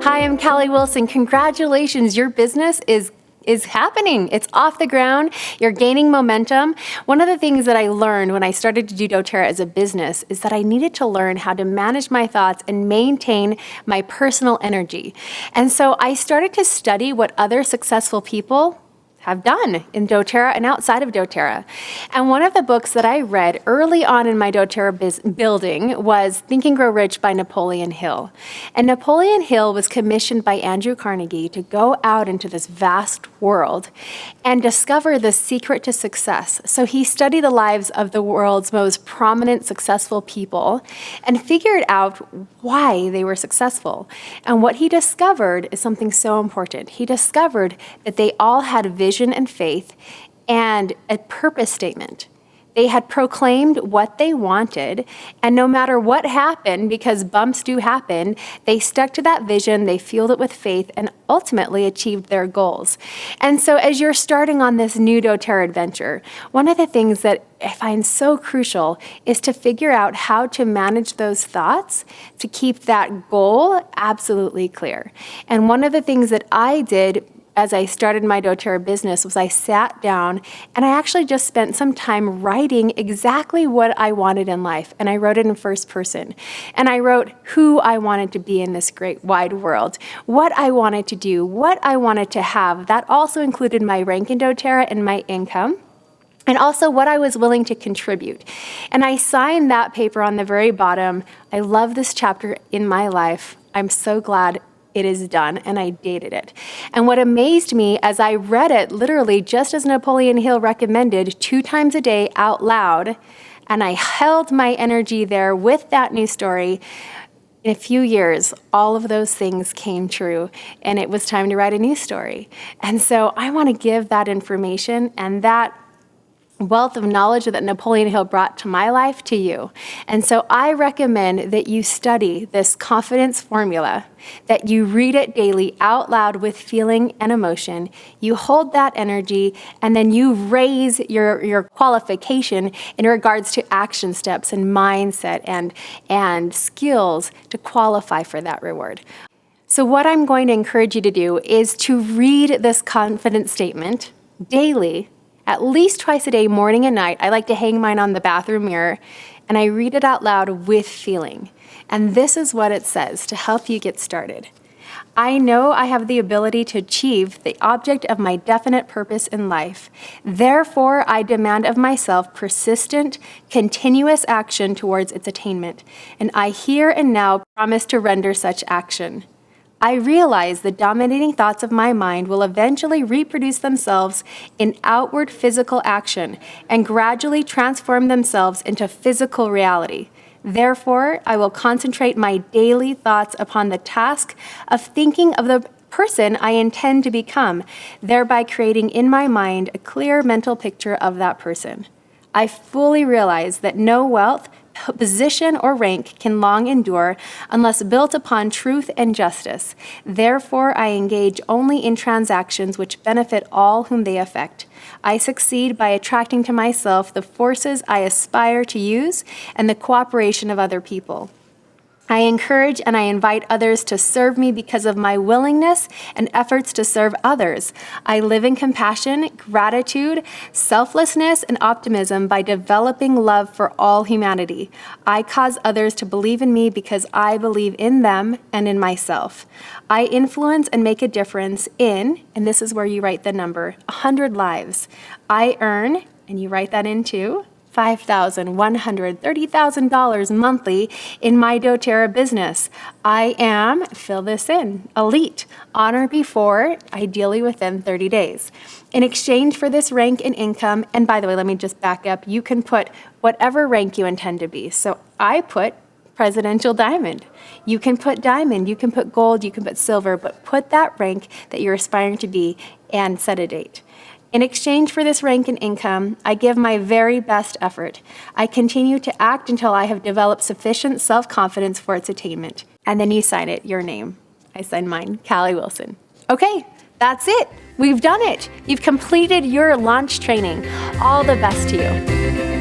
Hi, I'm Callie Wilson. Congratulations, your business is happening. It's off the ground. You're gaining momentum. One of the things that I learned when I started to do doTERRA as a business is that I needed to learn how to manage my thoughts and maintain my personal energy. And so I started to study what other successful people have done in doTERRA and outside of doTERRA. And one of the books that I read early on in my doTERRA building was Think and Grow Rich by Napoleon Hill. And Napoleon Hill was commissioned by Andrew Carnegie to go out into this vast world and discover the secret to success. So he studied the lives of the world's most prominent, successful people and figured out why they were successful. And what he discovered is something so important. He discovered that they all had vision and faith and a purpose statement. They had proclaimed what they wanted, and no matter what happened, because bumps do happen, they stuck to that vision, they fueled it with faith, and ultimately achieved their goals. And so as you're starting on this new doTERRA adventure, one of the things that I find so crucial is to figure out how to manage those thoughts to keep that goal absolutely clear. And one of the things that I did as I started my doTERRA business was I sat down and I actually just spent some time writing exactly what I wanted in life. And I wrote it in first person. And I wrote who I wanted to be in this great wide world, what I wanted to do, what I wanted to have. That also included my rank in doTERRA and my income, and also what I was willing to contribute. And I signed that paper on the very bottom. I love this chapter in my life. I'm so glad it is done, and I dated it. And what amazed me as I read it, literally just as Napoleon Hill recommended, 2 times a day out loud, and I held my energy there with that new story, in a few years, all of those things came true, and it was time to write a new story. And so I want to give that information and that wealth of knowledge that Napoleon Hill brought to my life to you. And so I recommend that you study this confidence formula, that you read it daily out loud with feeling and emotion. You hold that energy, and then you raise your qualification in regards to action steps and mindset and skills to qualify for that reward. So what I'm going to encourage you to do is to read this confidence statement daily, at least twice a day, morning and night. I like to hang mine on the bathroom mirror, and I read it out loud with feeling. And this is what it says to help you get started. I know I have the ability to achieve the object of my definite purpose in life. Therefore, I demand of myself persistent, continuous action towards its attainment, and I here and now promise to render such action. I realize the dominating thoughts of my mind will eventually reproduce themselves in outward physical action and gradually transform themselves into physical reality. Therefore, I will concentrate my daily thoughts upon the task of thinking of the person I intend to become, thereby creating in my mind a clear mental picture of that person. I fully realize that no wealth, position, or rank can long endure unless built upon truth and justice. Therefore, I engage only in transactions which benefit all whom they affect. I succeed by attracting to myself the forces I aspire to use and the cooperation of other people. I encourage and I invite others to serve me because of my willingness and efforts to serve others. I live in compassion, gratitude, selflessness, and optimism by developing love for all humanity. I cause others to believe in me because I believe in them and in myself. I influence and make a difference in, and this is where you write the number, 100 lives. I earn, and you write that in too, $5,000, $130,000 monthly in my doTERRA business. I am, fill this in, elite, honor before, ideally within 30 days. In exchange for this rank and income, and by the way, let me just back up, you can put whatever rank you intend to be. So I put Presidential Diamond. You can put diamond, you can put gold, you can put silver, but put that rank that you're aspiring to be and set a date. In exchange for this rank and income, I give my very best effort. I continue to act until I have developed sufficient self-confidence for its attainment. And then you sign it, your name. I sign mine, Callie Wilson. Okay, that's it. We've done it. You've completed your launch training. All the best to you.